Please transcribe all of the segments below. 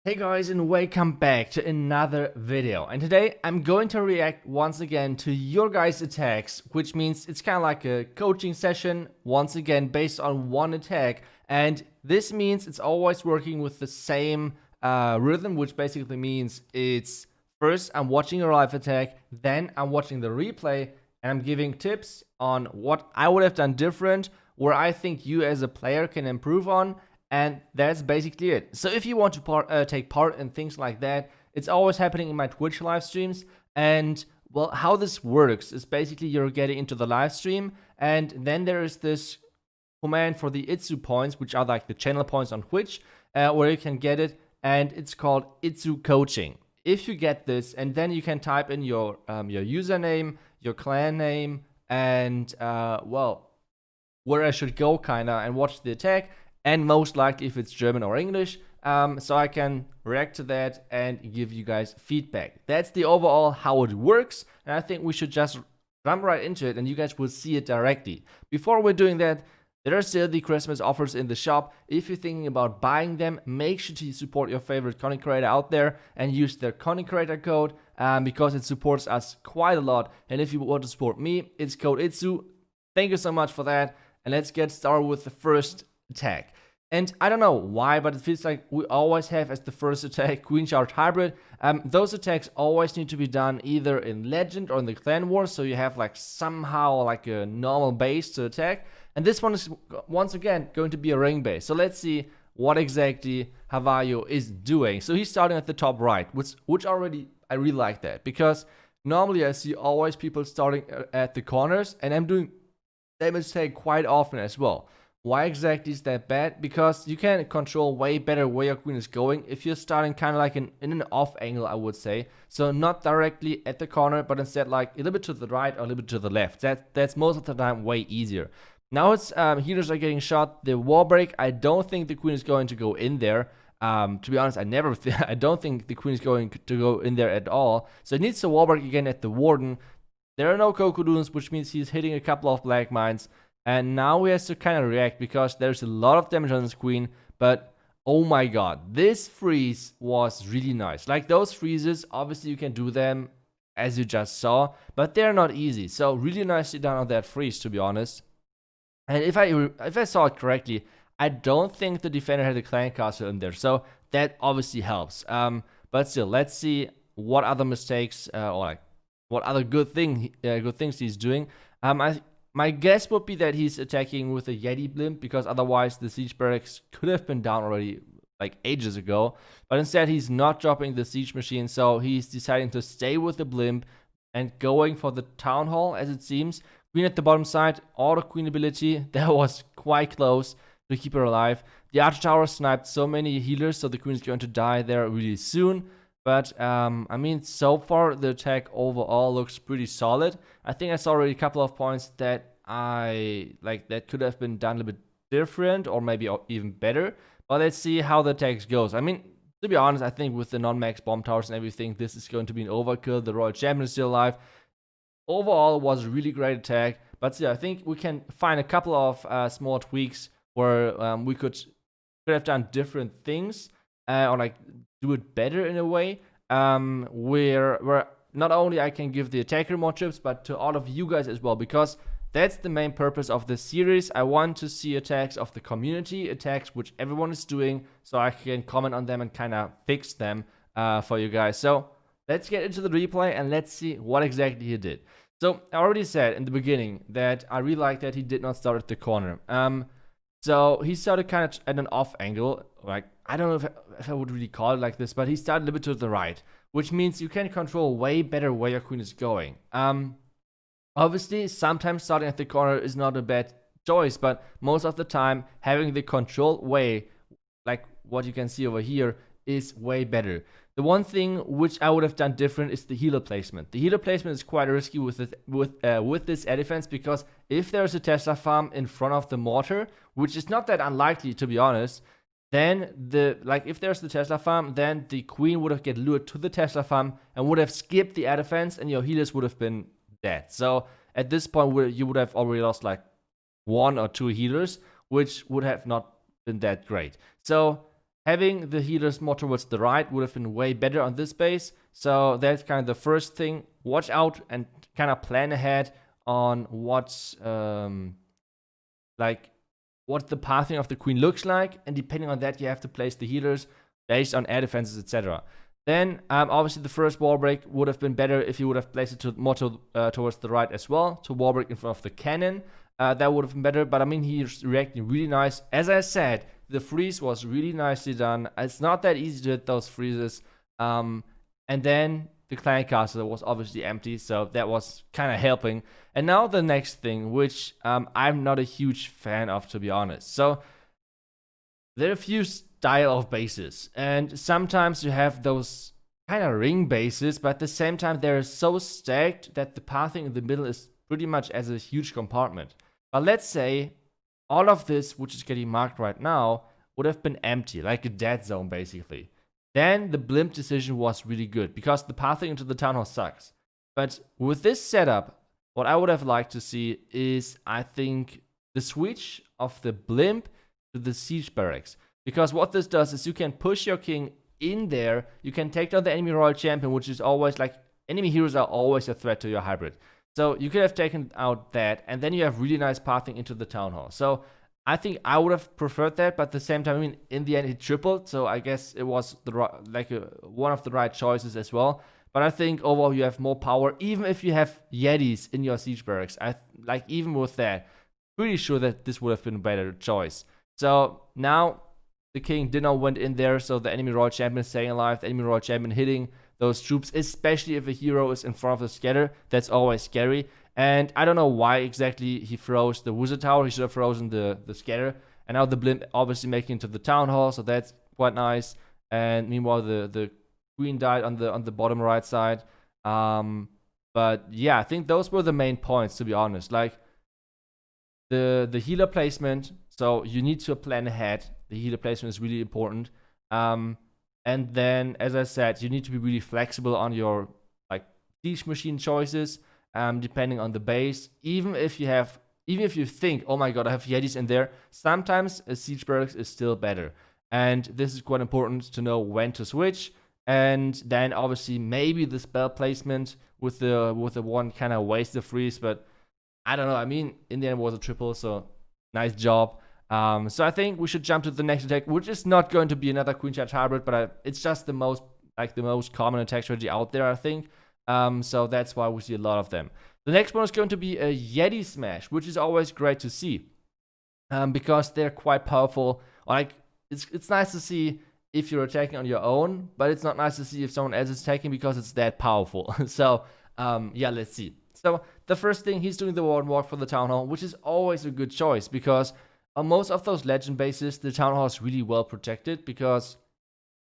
Hey guys, and welcome back to another video. And today I'm going to react once again to your guys' attacks, which means it's kind of like a coaching session once again based on one attack. And this means it's always working with the same rhythm, which basically means it's first I'm watching a live attack, then I'm watching the replay, and I'm giving tips on what I would have done different, where I think you as a player can improve on. And that's basically it. So if you want to take part in things like that, it's always happening in my Twitch live streams. And well, how this works is basically you're getting into the live stream, and then there is this command for the iTzu points, which are like the channel points on Twitch, where you can get it, and it's called iTzu coaching. If you get this, and then you can type in your username, your clan name, and well, where I should go, kinda, and watch the attack. And most likely if it's German or English, so I can react to that and give you guys feedback. That's the overall how it works, and I think we should just jump right into it and you guys will see it directly. Before we're doing that, there are still the Christmas offers in the shop. If you're thinking about buying them, make sure to support your favorite content creator out there and use their content creator code because it supports us quite a lot. And if you want to support me, it's code iTzu. Thank you so much for that, and let's get started with the first attack. And I don't know why, but it feels like we always have as the first attack Queen Charge Hybrid. Those attacks always need to be done either in Legend or in the Clan Wars, so you have like somehow like a normal base to attack. And this one is once again going to be a ring base. So let's see what exactly Havayo is doing. So he's starting at the top right, which already I really like that, because normally I see always people starting at the corners, and I'm doing damage take quite often as well. Why exactly is that bad? Because you can control way better where your queen is going if you're starting kind of like in an off angle, I would say. So not directly at the corner, but instead like a little bit to the right or a little bit to the left. That's most of the time way easier. Now it's healers are getting shot. The wall break, I don't think the queen is going to go in there. To be honest, I don't think the queen is going to go in there at all. So it needs to wall break again at the warden. There are no Kokoduns, which means he's hitting a couple of black mines. And now he has to kind of react because there's a lot of damage on his queen. But oh my god, this freeze was really nice. Like those freezes, obviously you can do them as you just saw, but they're not easy. So really nicely done on that freeze, to be honest. And if I saw it correctly, I don't think the defender had a clan castle in there. So that obviously helps. But still, let's see what other mistakes or like what other good things he's doing. My guess would be that he's attacking with a Yeti blimp, because otherwise the siege barracks could have been down already like ages ago. But instead he's not dropping the siege machine, so he's deciding to stay with the blimp and going for the town hall, as it seems. Queen at the bottom side, auto queen ability, that was quite close to keep her alive. The archer tower sniped so many healers, so the queen is going to die there really soon. But, I mean, so far the attack overall looks pretty solid. I think I saw already a couple of points that that could have been done a little bit different or maybe even better. But let's see how the attack goes. I mean, to be honest, I think with the non-max bomb towers and everything, this is going to be an overkill. The Royal Champion is still alive. Overall, it was a really great attack. But still, I think we can find a couple of small tweaks where we could have done different things or like do it better in a way, where not only I can give the attacker more tips, but to all of you guys as well, because that's the main purpose of this series. I want to see attacks of the community, attacks which everyone is doing, so I can comment on them and kind of fix them for you guys. So let's get into the replay and let's see what exactly he did. So I already said in the beginning that I really like that he did not start at the corner. So he started kind of at an off angle, like, I don't know if I would really call it like this, but he started a little bit to the right, which means you can control way better where your queen is going. Obviously, sometimes starting at the corner is not a bad choice, but most of the time, having the controlled way, like what you can see over here, is way better. The one thing which I would have done different is the healer placement. The healer placement is quite risky with this air defense, because if there's a Tesla farm in front of the mortar, which is not that unlikely to be honest, then if there's the Tesla farm, then the queen would have get lured to the Tesla farm and would have skipped the air defense, and your healers would have been dead. So at this point, you would have already lost like 1 or 2 healers, which would have not been that great. So Having the healers more towards the right would have been way better on this base. So that's kind of the first thing. Watch out and kind of plan ahead on what's like what the pathing of the queen looks like, and depending on that, you have to place the healers based on air defenses, etc. Then, obviously, the first wall break would have been better if you would have placed it more towards the right as well, to wall break in front of the cannon. That would have been better, but I mean, he's reacting really nice. As I said, the freeze was really nicely done. It's not that easy to hit those freezes. And then the clan castle was obviously empty, so that was kind of helping. And now the next thing, which I'm not a huge fan of, to be honest. So there are a few style of bases, and sometimes you have those kind of ring bases, but at the same time they're so stacked that the pathing in the middle is pretty much as a huge compartment. But let's say all of this, which is getting marked right now, would have been empty, like a dead zone basically. Then the blimp decision was really good, because the pathing into the town hall sucks. But with this setup, what I would have liked to see is, I think, the switch of the blimp to the siege barracks. Because what this does is you can push your king in there, you can take down the enemy royal champion, which is always like, enemy heroes are always a threat to your hybrid. So you could have taken out that, and then you have really nice pathing into the town hall. So I think I would have preferred that, but at the same time, I mean, in the end, it tripled, so I guess it was one of the right choices as well. But I think overall, you have more power, even if you have Yetis in your siege barracks. Even with that, pretty sure that this would have been a better choice. So now the king did not went in there, so the enemy royal champion is staying alive. The enemy royal champion hitting those troops, especially if a hero is in front of the scatter. That's always scary. And I don't know why exactly he froze the wizard tower. He should have frozen the scatter. And now the blimp obviously making it to the town hall, so that's quite nice. And meanwhile, the queen died on the bottom right side. But yeah, I think those were the main points, to be honest. Like the healer placement. So you need to plan ahead. The healer placement is really important. And then, as I said, you need to be really flexible on your siege machine choices. Depending on the base, even if you think, oh my god, I have Yetis in there, sometimes a siege barracks is still better. And this is quite important to know when to switch. And then obviously maybe the spell placement with the one kind of waste the freeze, but I don't know. I mean, in the end it was a triple, so nice job. So I think we should jump to the next attack, which is not going to be another Queen Charge hybrid, but it's just the most common attack strategy out there, I think. So that's why we see a lot of them. The next one is going to be a Yeti Smash, which is always great to see, because they're quite powerful. Like it's nice to see if you're attacking on your own, but it's not nice to see if someone else is attacking because it's that powerful. So yeah, let's see. So the first thing, he's doing the Warden Walk for the Town Hall, which is always a good choice, because on most of those legend bases, the Town Hall is really well protected, because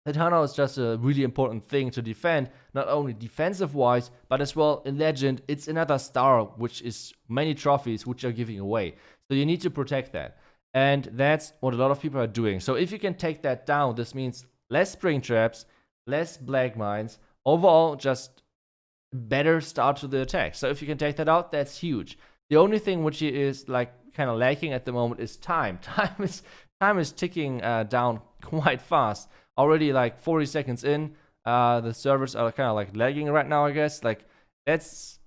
the Town Hall is just a really important thing to defend, not only defensive-wise, but as well in Legend, it's another star, which is many trophies which are giving away. So you need to protect that. And that's what a lot of people are doing. So if you can take that down, this means less spring traps, less black mines, overall just better start to the attack. So if you can take that out, that's huge. The only thing which is kind of lacking at the moment is time. Time is ticking down quite fast. Already 40 seconds in, the servers are kind of lagging right now, I guess. That's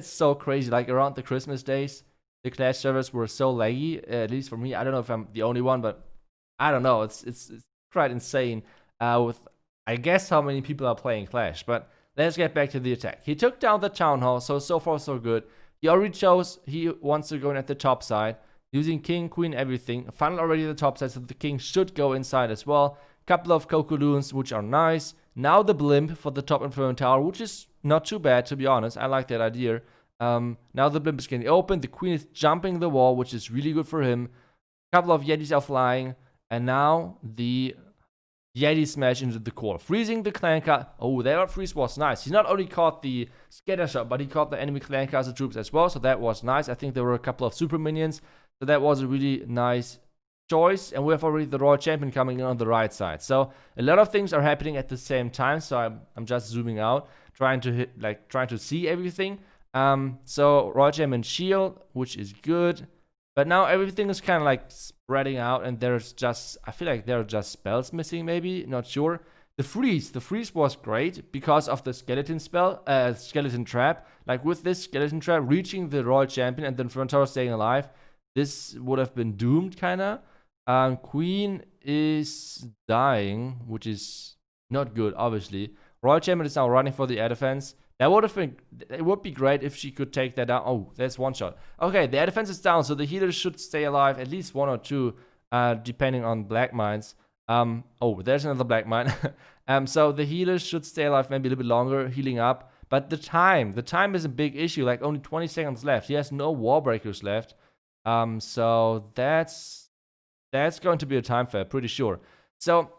so crazy. Around the Christmas days, the Clash servers were so laggy, at least for me. I don't know if I'm the only one, but I don't know. It's quite insane with, I guess, how many people are playing Clash. But let's get back to the attack. He took down the Town Hall, so far so good. He already chose he wants to go in at the top side, using King, Queen, everything. Funnel already at the top side, so the King should go inside as well. Couple of Cocoons, which are nice. Now the blimp for the top Inferno Tower, which is not too bad, to be honest. I like that idea. Now the blimp is getting open. The Queen is jumping the wall, which is really good for him. Couple of Yetis are flying. And now the Yeti Smash into the core, freezing the clan car. Oh, that freeze was nice. He not only caught the scatter shot, but he caught the enemy clan castle troops as well. So that was nice. I think there were a couple of super minions. So that was a really nice choice. And we have already the Royal Champion coming in on the right side. So a lot of things are happening at the same time. So I'm just zooming out, trying to see everything. So Royal Champion shield, which is good. But now everything is kind of like spreading out, and there's just, I feel like there are just spells missing, maybe, not sure. The freeze was great because of the skeleton spell, skeleton trap. Like with this skeleton trap, reaching the royal champion and then front tower staying alive, this would have been doomed, kinda. Queen is dying, which is not good, obviously. Royal champion is now running for the air defense. That would have been, it would be great if she could take that down. Oh, there's one shot. Okay, the air defense is down, so the healers should stay alive, at least 1 or 2, depending on black mines. Oh, there's another black mine. So the healers should stay alive maybe a little bit longer, healing up. But the time is a big issue. Like only 20 seconds left. He has no wall breakers left. So that's going to be a time fair, pretty sure. So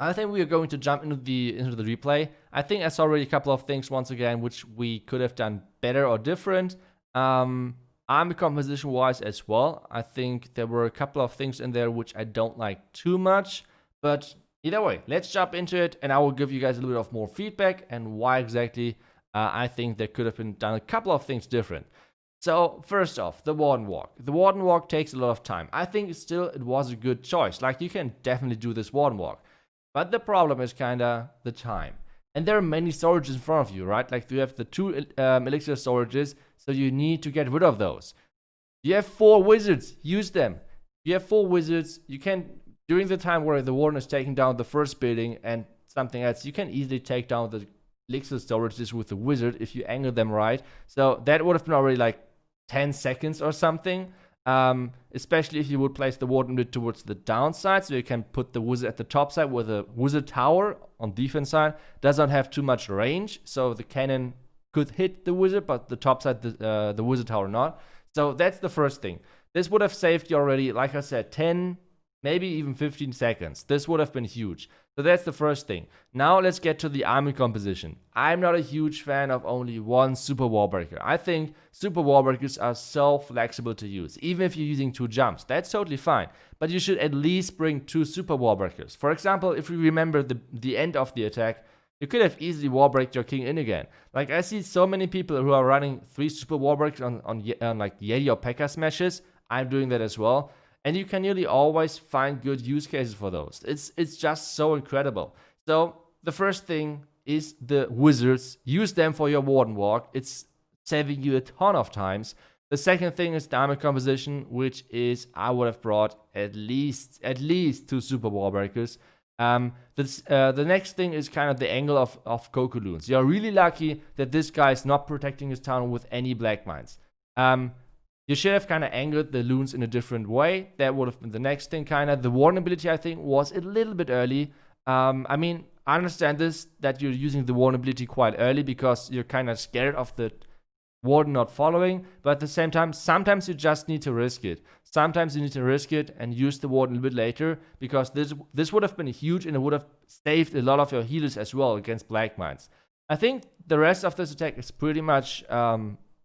I think we are going to jump into the replay. I think I saw already a couple of things once again which we could have done better or different. Army composition wise as well. I think there were a couple of things in there which I don't like too much. But either way, let's jump into it, and I will give you guys a little bit of more feedback and why exactly I think there could have been done a couple of things different. So first off, the Warden Walk. The Warden Walk takes a lot of time. I think still it was a good choice. Like you can definitely do this Warden Walk. But the problem is kinda the time. And there are many storages in front of you, right? Like you have the 2 elixir storages, so you need to get rid of those. You have 4 wizards, use them. You have 4 wizards, you can, during the time where the Warden is taking down the first building and something else, you can easily take down the elixir storages with the wizard if you angle them right. So that would have been already like 10 seconds or something. Especially if you would place the Warden bit towards the downside, so you can put the wizard at the top side where the wizard tower on defense side does not have too much range, so the cannon could hit the wizard, but the top side, the wizard tower not. So that's the first thing. This would have saved you already, like I said, 10, maybe even 15 seconds. This would have been huge. So that's the first thing. Now let's get to the army composition. I'm not a huge fan of only one super wall breaker. I think super wall breakers are so flexible to use. Even if you're using 2 jumps, that's totally fine. But you should at least bring 2 super wall breakers. For example, if we remember the end of the attack, you could have easily wall breaked your king in again. Like I see so many people who are running 3 super wall breakers on like Yeti or P.E.K.K.A smashes. I'm doing that as well. And you can nearly always find good use cases for those. It's just so incredible. So the first thing is the wizards. Use them for your Warden Walk. It's saving you a ton of times. The second thing is the army composition, which is I would have brought at least 2 super wall breakers. The next thing is kind of the angle of Coco-Loons. You're really lucky that this guy is not protecting his town with any black mines. You should have kind of angled the loons in a different way. That would have been the next thing, kind of. The Warden ability, I think, was a little bit early. I mean, I understand this, that you're using the Warden ability quite early because you're kind of scared of the Warden not following. But at the same time, sometimes you just need to risk it. Sometimes you need to risk it and use the Warden a bit later because this would have been huge and it would have saved a lot of your healers as well against black mines. I think the rest of this attack is pretty much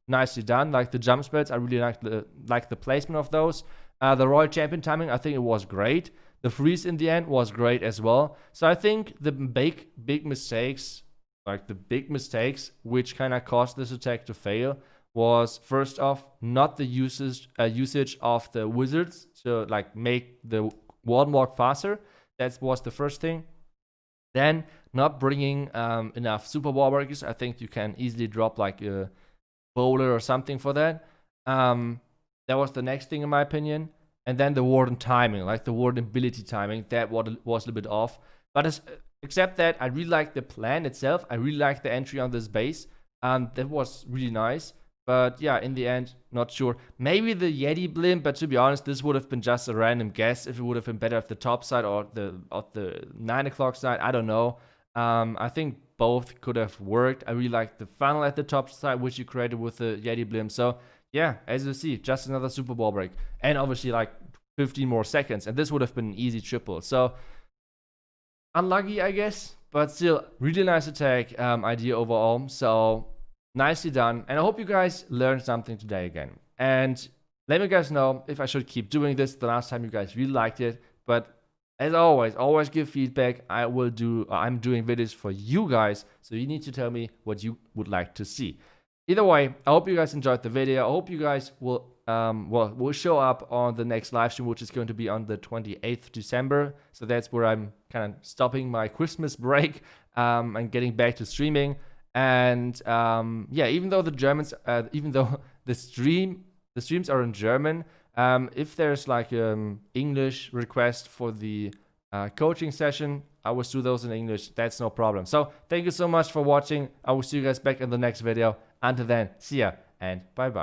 nicely done. Like the jump spells, I really like the placement of those. The Royal Champion timing, I think it was great. The freeze in the end was great as well. So I think the big mistakes, which kind of caused this attack to fail, was first off not the usage of the wizards to like make the Warden Walk faster. That was the first thing. Then not bringing enough super wall breakers. I think you can easily drop like a bowler or something for that. That was the next thing in my opinion. And then the Warden timing, like the Warden ability timing, that was a little bit off. But except that, I really like the plan itself. I really like the entry on this base. That was really nice. But yeah, in the end, not sure. Maybe the Yeti blimp, but to be honest, this would have been just a random guess if it would have been better at the top side or the 9 o'clock side. I don't know. I think both could have worked. I really like the funnel at the top side, which you created with the Yeti blimp. So yeah, as you see, just another super wall break. And obviously like 15 more seconds. And this would have been an easy triple. So unlucky, I guess. But still, really nice attack idea overall. So nicely done. And I hope you guys learned something today again. And let me guys know if I should keep doing this. The last time you guys really liked it. But as always give feedback. I'm doing videos for you guys. So you need to tell me what you would like to see. Either way, I hope you guys enjoyed the video. I hope you guys will will show up on the next live stream, which is going to be on the 28th December. So that's where I'm kind of stopping my Christmas break and getting back to streaming. And yeah, even though even though the streams are in German, if there's like English request for the coaching session, I will do those in English. That's no problem. So thank you so much for watching. I will see you guys back in the next video. Until then, see ya and bye bye.